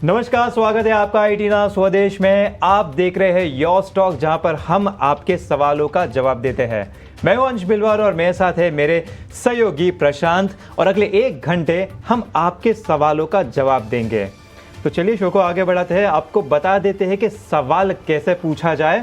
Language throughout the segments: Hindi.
नमस्कार, स्वागत है आपका ITNA स्वदेश में। आप देख रहे हैं योर स्टॉक, जहां पर हम आपके सवालों का जवाब देते हैं। मैं हूं अंश बिलवार और मेरे साथ है मेरे सहयोगी प्रशांत, और अगले 1 घंटे हम आपके सवालों का जवाब देंगे। तो चलिए शो को आगे बढ़ाते हैं। आपको बता देते हैं कि सवाल कैसे पूछा जाए।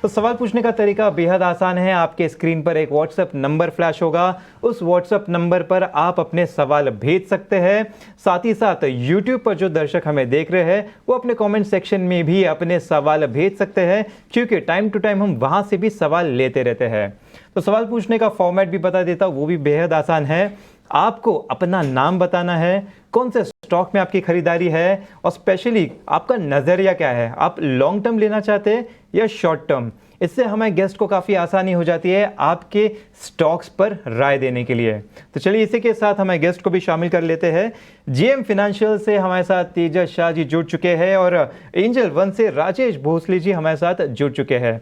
तो सवाल पूछने का तरीका बेहद आसान है। आपके स्क्रीन पर एक व्हाट्सएप नंबर फ्लैश होगा। उस व्हाट्सएप नंबर पर आप अपने सवाल भेज सकते हैं। साथ ही साथ यूट्यूब पर जो दर्शक हमें देख रहे हैं वो अपने कमेंट सेक्शन में भी अपने सवाल भेज सकते हैं, क्योंकि टाइम टू टाइम हम वहां से भी सवाल लेते रहते हैं। तो सवाल पूछने का फॉर्मेट भी बता देता हूं, वो भी बेहद आसान है। आपको अपना नाम बताना है, कौन से स्टॉक में आपकी खरीदारी है, और स्पेशली आपका नजरिया क्या है। आप लॉन्ग टर्म लेना चाहते हैं या शॉर्ट टर्म। इससे हमें गेस्ट को काफ़ी आसानी हो जाती है आपके स्टॉक्स पर राय देने के लिए। तो चलिए इसी के साथ हमें गेस्ट को भी शामिल कर लेते हैं। GM फाइनेंशियल से हमारे साथ तेजस शाह जी जुड़ चुके हैं, और एंजल वन से राजेश भोसले जी हमारे साथ जुड़ चुके हैं।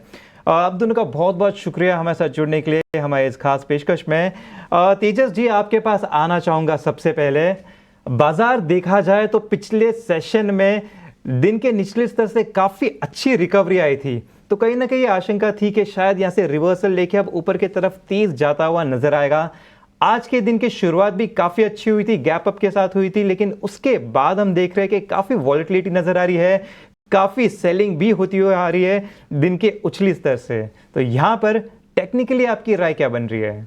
आप दोनों का बहुत बहुत शुक्रिया हमारे साथ जुड़ने के लिए हमारे इस खास पेशकश में। तेजस जी, आपके पास आना चाहूँगा। सबसे पहले बाजार देखा जाए तो पिछले सेशन में दिन के निचले स्तर से काफ़ी अच्छी रिकवरी आई थी, तो कहीं ना कहीं आशंका थी कि शायद यहाँ से रिवर्सल लेके अब ऊपर की तरफ तेज जाता हुआ नजर आएगा। आज के दिन की शुरुआत भी काफ़ी अच्छी हुई थी, गैप अप के साथ हुई थी, लेकिन उसके बाद हम देख रहे हैं कि काफ़ी वॉलेटिलिटी नजर आ रही है, काफ़ी सेलिंग भी होती हुई आ रही है दिन के उछली स्तर से। तो यहाँ पर टेक्निकली आपकी राय क्या बन रही है?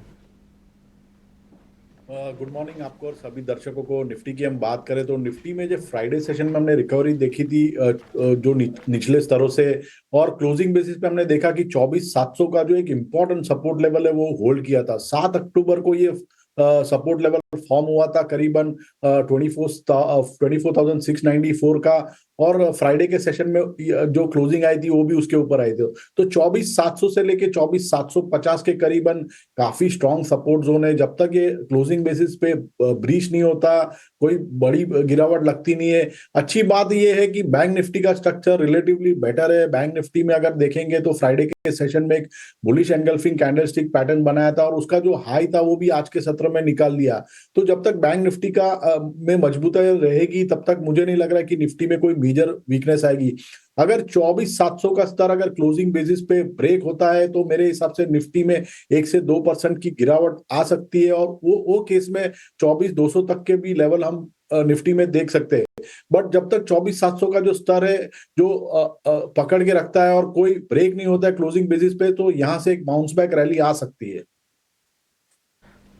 गुड मॉर्निंग आपको और सभी दर्शकों को। निफ्टी की हम बात करें तो निफ्टी में जो फ्राइडे सेशन में हमने रिकवरी देखी थी जो निचले स्तरों से, और क्लोजिंग बेसिस पे हमने देखा कि 24,700 का जो एक इम्पोर्टेंट सपोर्ट लेवल है वो होल्ड किया था। 7 अक्टूबर को ये सपोर्ट लेवल फॉर्म हुआ था करीबन 24,694 का, और फ्राइडे के सेशन में जो क्लोजिंग आई थी वो भी उसके ऊपर आई थी। तो 24,700 से लेके 24,750 के करीबन काफी स्ट्रॉन्ग सपोर्ट जोन है। जब तक ये क्लोजिंग बेसिस पे ब्रीच नहीं होता, कोई बड़ी गिरावट लगती नहीं है। अच्छी बात ये है कि बैंक निफ्टी का स्ट्रक्चर रिलेटिवली बेटर है। बैंक निफ्टी में अगर देखेंगे तो फ्राइडे के सेशन में एक बुलिश एंगल्फिंग कैंडलस्टिक पैटर्न बनाया था, और उसका जो हाई था वो भी आज के सत्र में निकाल लिया। तो जब तक बैंक निफ्टी का में मजबूती रहेगी तब तक मुझे नहीं लग रहा कि निफ्टी में कोई मेजर वीकनेस आएगी। अगर 24,700 का स्तर अगर क्लोजिंग बेसिस पे ब्रेक होता है तो मेरे हिसाब से निफ्टी में 1 से 2% की गिरावट आ सकती है, और वो केस में 24,200 तक के भी लेवल हम निफ्टी में देख सकते हैं। बट जब तक 24,700 का जो स्तर है जो पकड़ के रखता है और कोई ब्रेक नहीं होता है क्लोजिंग बेसिस पे, तो यहां से एक बाउंस बैक रैली आ सकती है।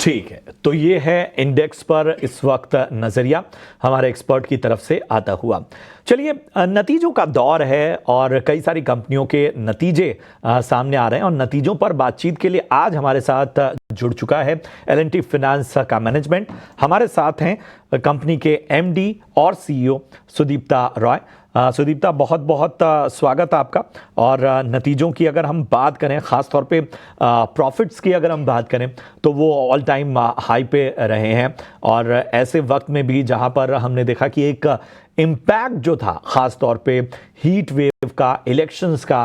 ठीक है, तो ये है इंडेक्स पर इस वक्त नजरिया हमारे एक्सपर्ट की तरफ से आता हुआ। चलिए, नतीजों का दौर है और कई सारी कंपनियों के नतीजे सामने आ रहे हैं, और नतीजों पर बातचीत के लिए आज हमारे साथ जुड़ चुका है L&T फाइनेंस का मैनेजमेंट। हमारे साथ हैं कंपनी के MD और CEO सुदीप्ता रॉय। सुदीप्ता, बहुत बहुत स्वागत आपका। और नतीजों की अगर हम बात करें, ख़ास तौर पे प्रॉफिट्स की अगर हम बात करें, तो वो ऑल टाइम हाई पे रहे हैं, और ऐसे वक्त में भी जहां पर हमने देखा कि एक इम्पैक्ट जो था ख़ास तौर पे हीट वेव का, इलेक्शंस का,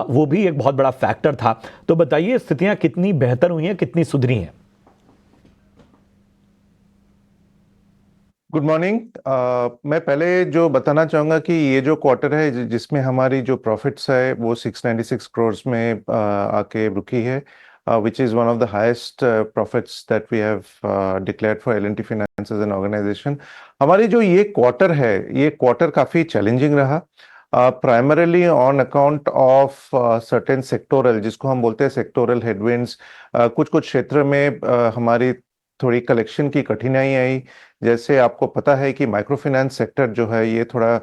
वो भी एक बहुत बड़ा फैक्टर था। तो बताइए, स्थितियां कितनी बेहतर हुई हैं, कितनी सुधरी हैं? Good morning. मैं पहले जो बताना चाहूँगा कि ये जो क्वार्टर है जिसमें हमारी जो प्रॉफिट्स है वो 696 करोड़ में आके रुकी है, which is one of the highest profits that we have declared for L&T finance as an organisation. हमारी जो ये क्वार्टर है, ये क्वार्टर काफ़ी चैलेंजिंग रहा, primarily on account of certain sectoral, जिसको हम बोलते हैं सेक्टोरल हेडविंड्स। कुछ कुछ क्षेत्र में हमारी थोड़ी कलेक्शन की कठिनाई आई। जैसे आपको पता है कि माइक्रो फाइनेंस सेक्टर जो है ये थोड़ा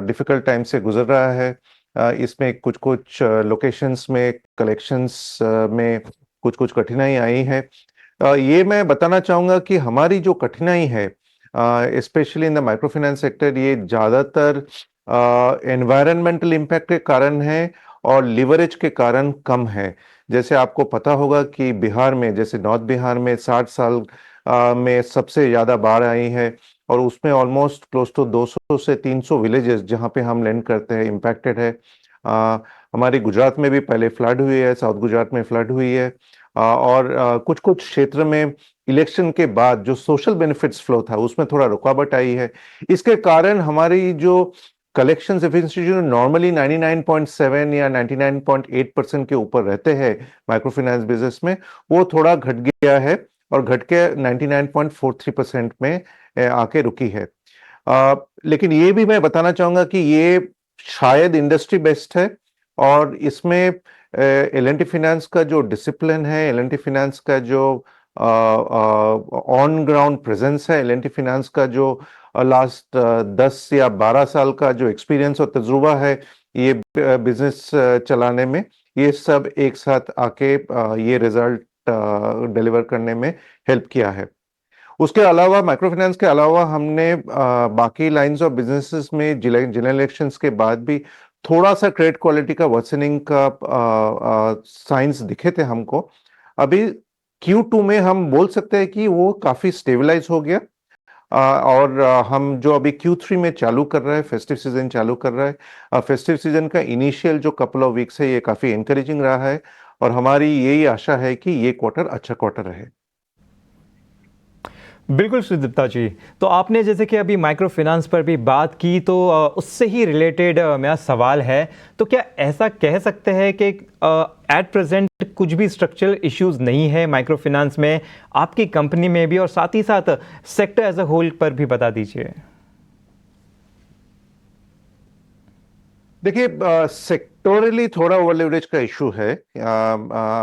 डिफिकल्ट टाइम से गुजर रहा है। इसमें कुछ कुछ लोकेशंस में कलेक्शंस में कुछ कुछ कठिनाई आई है। ये मैं बताना चाहूँगा कि हमारी जो कठिनाई है specially in the micro finance sector, ये ज़्यादातर एनवायरमेंटल इम्पैक्ट के कारण है और लिवरेज के कारण कम है। जैसे आपको पता होगा कि बिहार में, जैसे नॉर्थ बिहार में 60 साल में सबसे ज़्यादा बाढ़ आई है, और उसमें ऑलमोस्ट क्लोज टू 200 से 300 विलेजेस जहाँ पे हम लैंड करते हैं इम्पैक्टेड है। हमारी गुजरात में भी पहले फ्लड हुई है, साउथ गुजरात में फ्लड हुई है, और कुछ कुछ क्षेत्र में इलेक्शन के बाद जो सोशल बेनिफिट्स फ्लो था उसमें थोड़ा रुकावट आई है। इसके कारण हमारी जो कलेक्शंस एफिशिएंसी जो नॉर्मली 99.7 या 99.8% के ऊपर रहते हैं माइक्रो फाइनेंस बिजनेस में, वो थोड़ा घट गया है और घट के 99.43% में आके रुकी है। लेकिन ये भी मैं बताना चाहूंगा कि ये शायद इंडस्ट्री बेस्ट है, और इसमें एल&टी फाइनेंस का जो डिसिप्लिन है, एल&टी फाइनेंस का जो ऑन ग्राउंड प्रेजेंस है, एल&टी फाइनेंस का जो लास्ट 10 या 12 साल का जो एक्सपीरियंस और तजुर्बा है ये बिजनेस चलाने में, ये सब एक साथ आके ये रिजल्ट डिलीवर करने में हेल्प किया है। उसके अलावा माइक्रो फाइनेंस के अलावा हमने बाकी लाइंस ऑफ बिजनेसेस में जनरल इलेक्शंस के बाद भी थोड़ा सा क्रेडिट क्वालिटी का वर्सनिंग का साइंस दिखे थे हमको। अभी Q2 में हम बोल सकते हैं कि वो काफी स्टेबलाइज हो गया, और हम जो अभी Q3 में चालू कर रहे हैं, फेस्टिव सीजन चालू कर रहा है, फेस्टिव सीजन का इनिशियल जो कपल ऑफ वीक्स है ये काफी एनकरेजिंग रहा है, और हमारी यही आशा है कि ये क्वार्टर अच्छा क्वार्टर रहे। बिल्कुल सुदीप्ता जी, तो आपने जैसे कि अभी माइक्रो फाइनेंस पर भी बात की, तो उससे ही रिलेटेड मेरा सवाल है, तो क्या ऐसा कह सकते हैं कि एट प्रेजेंट कुछ भी स्ट्रक्चरल इश्यूज नहीं है माइक्रो फाइनेंस में, आपकी कंपनी में भी, और साथ ही साथ सेक्टर एज अ होल पर भी बता दीजिए। देखिए, सेक्टोरली थोड़ा ओवर लेवरेज का इशू है।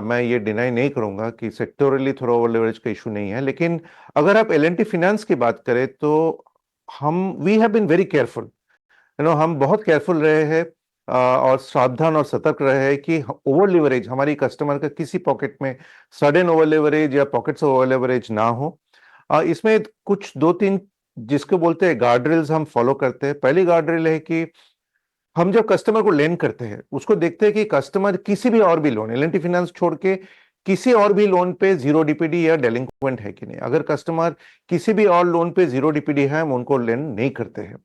मैं ये डिनाई नहीं करूंगा कि सेक्टोरली थोड़ा ओवर लेवरेज का इशू नहीं है, लेकिन अगर आप एल&टी फाइनेंस की बात करें तो we have been very careful, हम बहुत केयरफुल रहे हैं, और सावधान और सतर्क रहे हैं कि ओवर लेवरेज हमारी कस्टमर का किसी पॉकेट में सडन ओवर लेवरेज या पॉकेट्स ऑफ ओवर लेवरेज ना हो। इसमें कुछ 2-3 जिसको बोलते हैं गार्डरेल्स हम फॉलो करते हैं। पहली गार्डरेल है कि हम जब कस्टमर को लेन करते हैं उसको देखते हैं कि कस्टमर किसी भी और भी लोन, एल&टी फाइनेंस छोड़ के किसी और भी लोन पे जीरो डीपीडी या डेलिंक्वेंट है कि नहीं। अगर कस्टमर किसी भी और लोन पे जीरो डीपीडी है, हम उनको लेन नहीं करते हैं।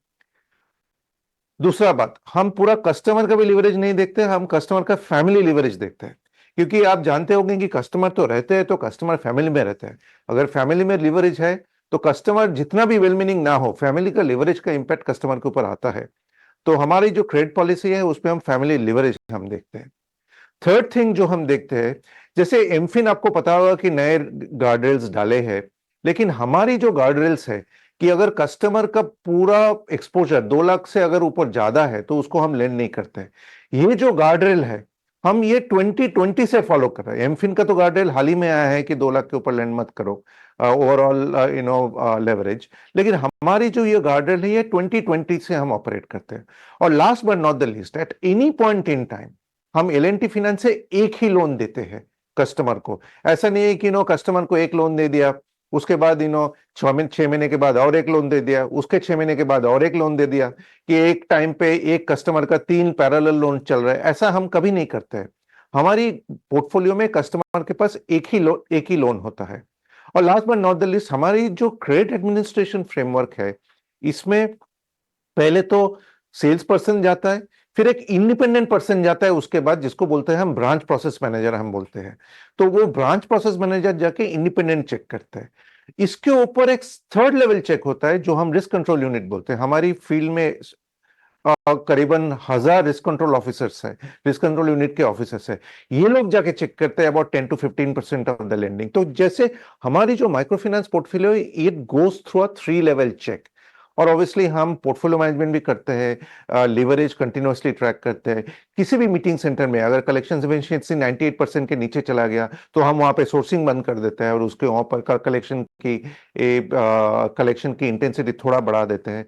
दूसरा बात, हम पूरा कस्टमर का भी लिवरेज नहीं देखते, हम कस्टमर का फैमिली लिवरेज देखते हैं, क्योंकि आप जानते होंगे कि कस्टमर तो रहते हैं तो कस्टमर फैमिली में रहते हैं। अगर फैमिली में लिवरेज है तो कस्टमर जितना भी वेल मीनिंग ना हो, फैमिली का लिवरेज का इंपैक्ट कस्टमर के ऊपर आता है। तो हमारी जो क्रेडिट पॉलिसी है उसपे हम फैमिली लिवरेज हम देखते हैं। थर्ड थिंग जो हम देखते हैं, जैसे एमफिन आपको पता होगा कि नए गार्डरेल्स डाले हैं, लेकिन हमारी जो गार्डरेल्स है कि अगर कस्टमर का पूरा एक्सपोजर 2 लाख से अगर ऊपर ज्यादा है तो उसको हम लेंड नहीं करते। ये जो गार्डरेल है हम ये 2020 से फॉलो कर रहे हैं। एमफिन का तो गार्डरेल हाल ही में आया है कि 2 लाख के ऊपर लेंड मत करो, ओवरऑल लेवरेज, लेकिन हमारी जो ये गार्डरेल है ये 2020 से हम ऑपरेट करते हैं। और last but not the least, at any point in time हम एल&टी फाइनेंस से एक ही लोन देते हैं कस्टमर को। ऐसा नहीं है कि कस्टमर को एक लोन दे दिया, उसके बाद 6 महीने के बाद और एक लोन दे दिया, उसके 6 महीने के बाद और एक लोन दे दिया, कि एक टाइम पे एक कस्टमर का 3 पैरेलल लोन चल रहा है। ऐसा हम कभी नहीं करते हैं। हमारी पोर्टफोलियो में कस्टमर के पास एक ही लोन होता है। और last but not the least, हमारी जो क्रेडिट एडमिनिस्ट्रेशन फ्रेमवर्क है, इसमें पहले तो सेल्स पर्सन जाता है, फिर एक इंडिपेंडेंट पर्सन जाता है उसके बाद, जिसको बोलते हैं हम ब्रांच प्रोसेस मैनेजर हम बोलते हैं। तो वो ब्रांच प्रोसेस मैनेजर जाके इंडिपेंडेंट चेक करते हैं। इसके ऊपर एक थर्ड लेवल चेक होता है जो हम रिस्क कंट्रोल यूनिट बोलते हैं। हमारी फील्ड में करीबन 1000 रिस्क कंट्रोल ऑफिसर्स है, रिस्क कंट्रोल यूनिट के ऑफिसर्स है। ये लोग जाके चेक करते हैं about 10 to 15% of the lending. तो जैसे हमारी जो micro finance portfolio, it goes through a 3 level check. और ऑब्वियसली हम पोर्टफोलियो मैनेजमेंट भी करते हैं, लिवरेज कंटिन्यूअसली ट्रैक करते हैं। किसी भी मीटिंग सेंटर में अगर कलेक्शन एफिशिएंसी 98% के नीचे चला गया तो हम वहां पे सोर्सिंग बंद कर देते हैं और उसके वहां पर कलेक्शन की इंटेंसिटी थोड़ा बढ़ा देते हैं।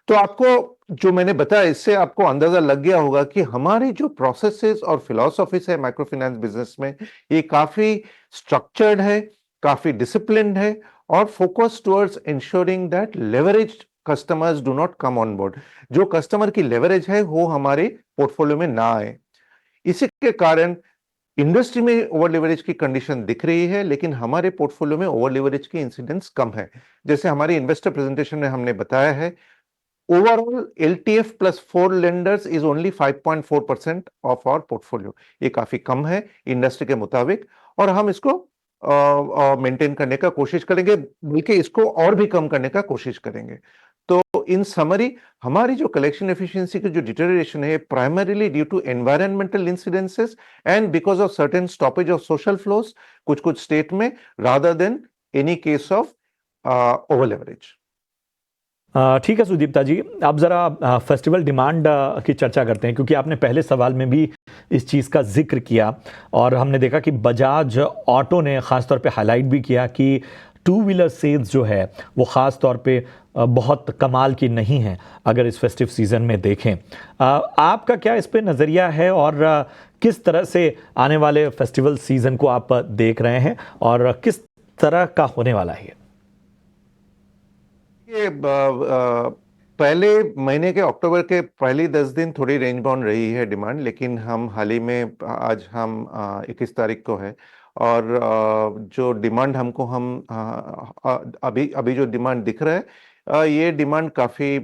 तो आपको जो मैंने बताया, इससे आपको अंदाजा लग गया होगा कि हमारी जो प्रोसेसेस और फिलॉसफीज है माइक्रो फाइनेंस बिजनेस में, ये काफी स्ट्रक्चर्ड है, काफी डिसिप्लिन्ड है, और focus towards ensuring that leveraged customers do not come on board. जो कस्टमर की लेवरेज है वो हमारे पोर्टफोलियो में ना आए। इसी के कारण इंडस्ट्री में ओवर लेवरेज की कंडीशन दिख रही है, लेकिन हमारे पोर्टफोलियो में ओवर लेवरेज की इंसिडेंस कम है। जैसे हमारी इन्वेस्टर प्रेजेंटेशन में हमने बताया है, overall LTF plus 4 lenders is only 5.4% of our portfolio। ये काफी कम है इंडस्ट्री के मुताबिक, और हम इसको मेंटेन करने का कोशिश करेंगे, बल्कि इसको और भी कम करने का कोशिश करेंगे। तो इन समरी हमारी जो कलेक्शन एफिशिएंसी की जो डिटेरियोरेशन है primarily due to environmental incidences and because of certain stoppage of social flows कुछ स्टेट में, rather than any case of over leverage. ठीक है सुदीप्ता जी, आप ज़रा फेस्टिवल डिमांड की चर्चा करते हैं, क्योंकि आपने पहले सवाल में भी इस चीज़ का जिक्र किया और हमने देखा कि बजाज ऑटो ने ख़ास तौर पे हाईलाइट भी किया कि टू व्हीलर सेल्स जो है वो ख़ास तौर पे बहुत कमाल की नहीं है अगर इस फेस्टिव सीज़न में देखें। आपका क्या इस पे नज़रिया है और किस तरह से आने वाले फेस्टिवल सीज़न को आप देख रहे हैं और किस तरह का होने वाला है? ये पहले महीने के अक्टूबर के पहली 10 दिन थोड़ी रेंज बाउंड रही है डिमांड, लेकिन हम हाल ही में, आज हम 21 तारीख को है और जो डिमांड हमको अभी अभी जो डिमांड दिख रहा है ये डिमांड काफ़ी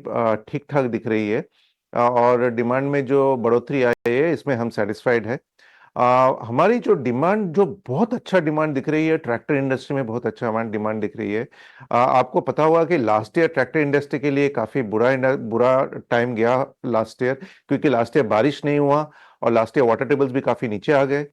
ठीक ठाक दिख रही है और डिमांड में जो बढ़ोतरी आई है इसमें हम सेटिस्फाइड है। हमारी जो डिमांड, जो बहुत अच्छा डिमांड दिख रही है, ट्रैक्टर इंडस्ट्री में बहुत अच्छा हमारी डिमांड दिख रही है। आपको पता होगा कि लास्ट ईयर ट्रैक्टर इंडस्ट्री के लिए काफ़ी बुरा टाइम गया लास्ट ईयर, क्योंकि लास्ट ईयर बारिश नहीं हुआ और लास्ट ईयर वाटर टेबल्स भी काफ़ी नीचे आ गए।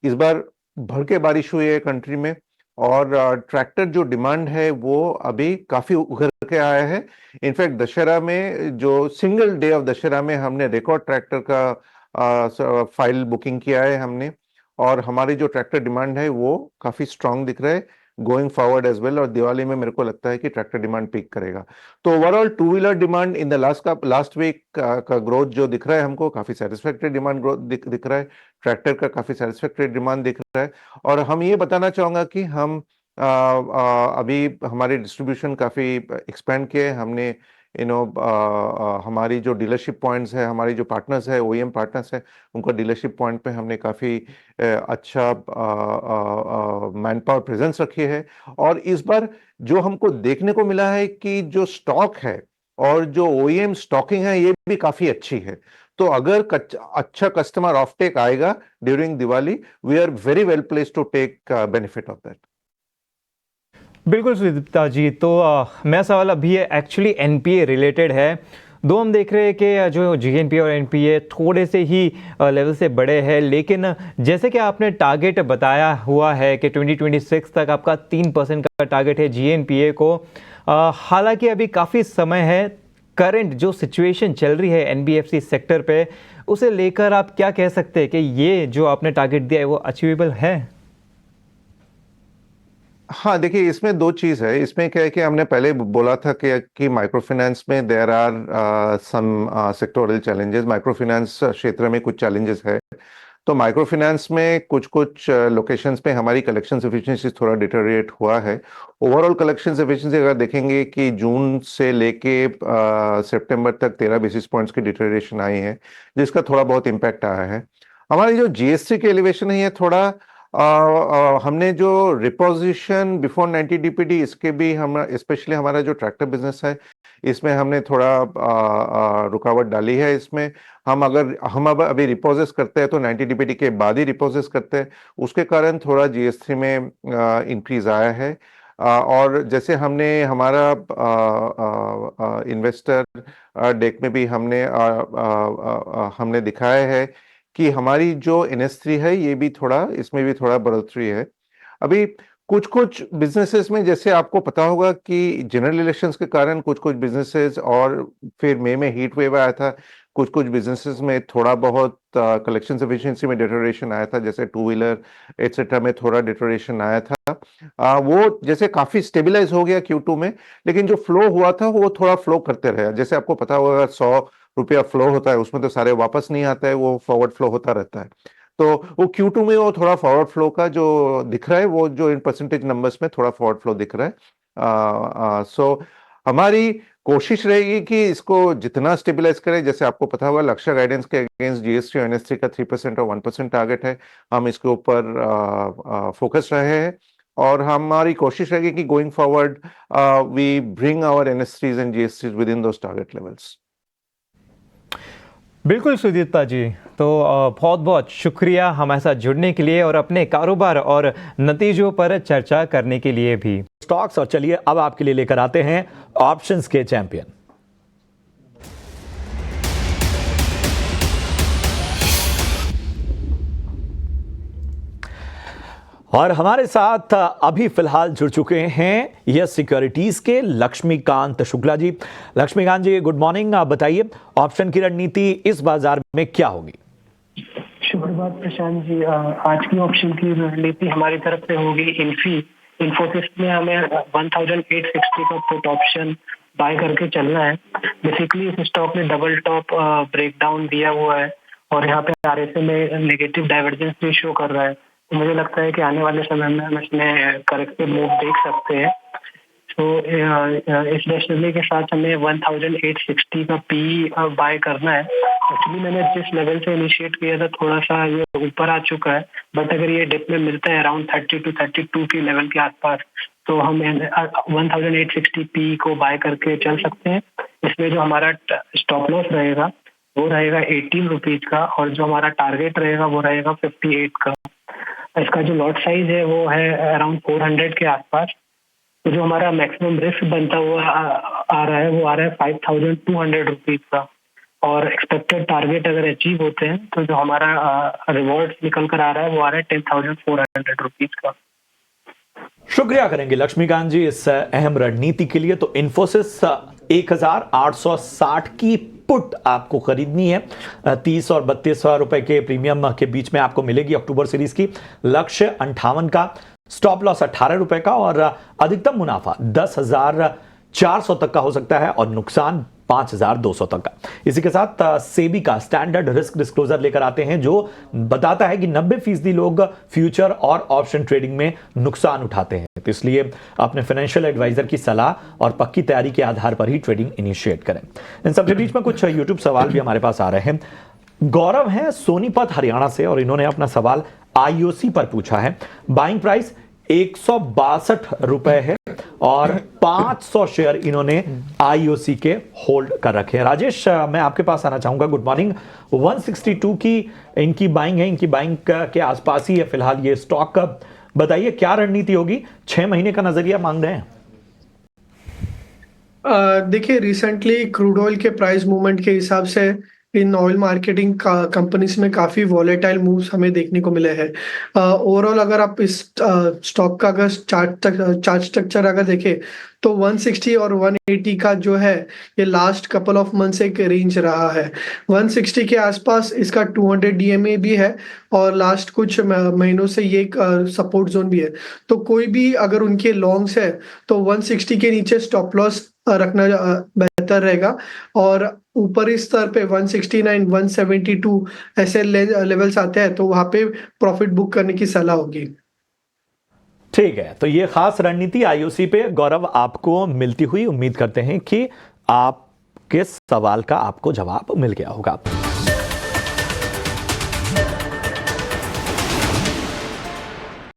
इस बार भर के बारिश हुई है कंट्री में और ट्रैक्टर जो डिमांड है वो अभी काफ़ी उभर के आया है। इनफैक्ट दशहरा में, जो सिंगल डे ऑफ दशहरा में हमने रिकॉर्ड ट्रैक्टर का फाइल बुकिंग किया है हमने, और हमारी जो ट्रैक्टर डिमांड है वो काफ़ी स्ट्रांग दिख रहा है गोइंग फॉरवर्ड एज वेल, और दिवाली में मेरे को लगता है कि ट्रैक्टर डिमांड पीक करेगा। तो overall two wheeler demand in the last week का ग्रोथ जो दिख रहा है हमको, काफ़ी सेटिस्फैक्टरी डिमांड ग्रोथ दिख रहा है, ट्रैक्टर का काफ़ी सेटिस्फैक्टरी डिमांड दिख रहा है। और हम ये बताना चाहूँगा कि हम अभी हमारी डिस्ट्रीब्यूशन काफ़ी एक्सपेंड किए हमने, हमारी जो डीलरशिप पॉइंट्स है, हमारी जो पार्टनर्स है, ओईएम पार्टनर्स है, उनका डीलरशिप पॉइंट पे हमने काफ़ी अच्छा मैन पावर प्रेजेंस रखी है। और इस बार जो हमको देखने को मिला है कि जो स्टॉक है और जो ओईएम स्टॉकिंग है ये भी काफ़ी अच्छी है। तो अगर अच्छा कस्टमर ऑफटेक आएगा during Diwali, we are very well placed to take benefit of that. बिल्कुल सुदीप्ता जी, तो मेरा सवाल अभी एक्चुअली एनपीए रिलेटेड है। दो हम देख रहे हैं कि जो जीएनपीए और एनपीए थोड़े से ही लेवल से बड़े हैं, लेकिन जैसे कि आपने टारगेट बताया हुआ है कि 2026 तक आपका 3% का टारगेट है जीएनपीए को। हालांकि अभी काफ़ी समय है, करंट जो सिचुएशन चल रही है एनबीएफसी सेक्टर पे, उसे लेकर आप क्या कह सकते हैं कि ये जो आपने टारगेट दिया है वो अचीवेबल है? हाँ, देखिए इसमें दो चीज़ है। इसमें क्या है कि हमने पहले बोला था कि माइक्रो फाइनेंस में there are some sectoral challenges, micro finance क्षेत्र में कुछ चैलेंजेस है। तो माइक्रो फाइनेंस में कुछ लोकेशंस पे हमारी कलेक्शन एफिशिएंसी थोड़ा डिटेरिएट हुआ है। ओवरऑल कलेक्शन एफिशिएंसी अगर देखेंगे कि जून से लेके सितंबर तक 13 बेसिस पॉइंट्स की डिटेरिएशन आई है, जिसका थोड़ा बहुत इम्पैक्ट आया है। हमारी जो जीएसटी की एलिवेशन है ये थोड़ा हमने जो रिपोजिशन बिफोर 90 डीपीडी, इसके भी हम स्पेशली हमारा जो ट्रैक्टर बिजनेस है इसमें हमने थोड़ा रुकावट डाली है। इसमें हम अब अभी रिपोजेस करते हैं तो 90 डीपीडी के बाद ही रिपोजेस करते हैं, उसके कारण थोड़ा जीएसटी में इंक्रीज आया है। और जैसे हमने हमारा इन्वेस्टर डेक में भी हमने दिखाया है कि हमारी जो NS3 है ये भी थोड़ा, इसमें भी थोड़ा बढ़ोतरी है। अभी कुछ बिजनेसेस में, जैसे आपको पता होगा कि जनरल इलेक्शंस के कारण कुछ बिजनेसेस, और फिर मई में हीट वेव आया था, कुछ बिजनेसेस में थोड़ा बहुत कलेक्शन एफिशिएंसी में डिटोरेशन आया था, जैसे टू व्हीलर एटसेट्रा में थोड़ा डिटोरेशन आया था। वो जैसे काफी स्टेबलाइज हो गया Q2 में, लेकिन जो फ्लो हुआ था वो थोड़ा फ्लो करते रहे। जैसे आपको पता होगा 100 रुपया फ्लो होता है उसमें तो सारे वापस नहीं आता है, वो फॉरवर्ड फ्लो होता रहता है। तो वो Q2 में वो थोड़ा फॉरवर्ड फ्लो का जो दिख रहा है, वो जो इन परसेंटेज नंबर्स में थोड़ा फॉरवर्ड फ्लो दिख रहा है। सो हमारी कोशिश रहेगी कि इसको जितना स्टेबलाइज करें। जैसे आपको पता होगा लक्ष्य गाइडेंस के अगेंस्ट जीएसटी और NS3 का 3% और 1% टारगेट है, हम इसके ऊपर फोकस रहे हैं और हमारी कोशिश रहेगी कि going forward we bring our NS3s and GSTs within those target levels. बिल्कुल सुदीप्ता जी, तो बहुत बहुत शुक्रिया हमारे साथ जुड़ने के लिए और अपने कारोबार और नतीजों पर चर्चा करने के लिए भी। स्टॉक्स। और चलिए अब आपके लिए लेकर आते हैं ऑप्शंस के चैंपियन। और हमारे साथ अभी फिलहाल जुड़ चुके हैं यस सिक्योरिटीज के लक्ष्मीकांत शुक्ला जी। लक्ष्मीकांत जी, गुड मॉर्निंग। आप बताइए ऑप्शन की रणनीति इस बाजार में क्या होगी? शुभप्रभात प्रशांत जी। आज की ऑप्शन की रणनीति हमारी तरफ से होगी इन्फोसिस में हमें 1860 का पुट ऑप्शन बाय करके चलना है। बेसिकली इस स्टॉक में डबल टॉप ब्रेकडाउन दिया हुआ है और यहाँ पे RSI में नेगेटिव डाइवर्जेंस भी शो कर रहा है। तो मुझे लगता है कि आने वाले समय में हम इसमें करेक्टिव मूव देख सकते हैं। तो इस रैशनली के साथ हमें 1860 का PE बाय करना है। एक्चुअली मैंने जिस लेवल से इनिशिएट किया था थोड़ा सा ये ऊपर आ चुका है, बट अगर ये डिप में मिलता है अराउंड 30 to 32 के लेवल के आसपास, तो हम 1860 PE को बाय करके चल सकते हैं। इसमें जो हमारा स्टॉप लॉस रहेगा वो रहेगा 18 रुपीज का और जो हमारा टारगेट रहेगा वो रहेगा 58 का। इसका जो लॉट साइज है वो है अराउंड 400 के आसपास। तो जो हमारा मैक्सिमम रिस्क बनता हुआ आ रहा है वो आ रहा है 5200 रुपीज का और एक्सपेक्टेड टारगेट अगर अचीव होते हैं तो जो हमारा रिवॉर्ड निकल कर आ रहा है वो आ रहा है 10,400 रुपीज का। शुक्रिया करेंगे लक्ष्मीकांत जी इस अहम रणनीति के लिए। तो इन्फोसिस 1860 की पुट आपको खरीदनी है। 30 और 32 रुपए के प्रीमियम के बीच में आपको मिलेगी अक्टूबर सीरीज की। लक्ष्य 58 का, स्टॉप लॉस 18 रुपए का और अधिकतम मुनाफा 10,400 तक का हो सकता है और नुकसान 5,200 तक का। इसी के साथ सेबी का स्टैंडर्ड रिस्क डिस्क्लोजर लेकर आते हैं जो बताता है कि 90% लोग फ्यूचर और ऑप्शन ट्रेडिंग में नुकसान उठाते हैं। तो इसलिए अपने फाइनेंशियल एडवाइजर की सलाह और पक्की तैयारी के आधार पर ही ट्रेडिंग इनिशिएट करें। इन सबके बीच में कुछ यूट्यूब सवाल भी हमारे पास आ रहे हैं। गौरव है सोनीपत हरियाणा से और इन्होंने अपना सवाल IOC पर पूछा है। बाइंग प्राइस 162 रुपए है और 500 शेयर इन्होंने IOC के होल्ड कर रखे हैं। राजेश, मैं आपके पास आना चाहूंगा। Good morning. 162 की इनकी बाइंग है, इनकी बाइंग के आसपास ही है फिलहाल ये स्टॉक। बताइए क्या रणनीति होगी? 6 महीने का नजरिया मांग रहे हैं। देखिए, रिसेंटली क्रूड ऑयल के प्राइस मूवमेंट के हिसाब से इन ऑयल मार्केटिंग कंपनीज में काफी वॉलेटाइल मूव्स हमें देखने को मिले हैं। ओवरऑल अगर आप इस स्टॉक का अगर चार्ट स्ट्रक्चर अगर देखें तो 160 और 180 का जो है ये लास्ट कपल ऑफ मंथ से एक रेंज रहा है। 160 के आसपास इसका 200 DMA भी है और लास्ट कुछ महीनों से ये सपोर्ट जोन भी है। तो कोई भी अगर उनके लॉन्ग्स है तो 160 के नीचे स्टॉप लॉस रखना बेहतर रहेगा और ऊपरी स्तर पे 169, 172 ऐसे लेवल्स आते हैं तो वहां पे प्रॉफिट बुक करने की सलाह होगी। ठीक है, तो ये खास रणनीति IOC पे गौरव आपको मिलती हुई उम्मीद करते हैं कि आपके सवाल का आपको जवाब मिल गया होगा।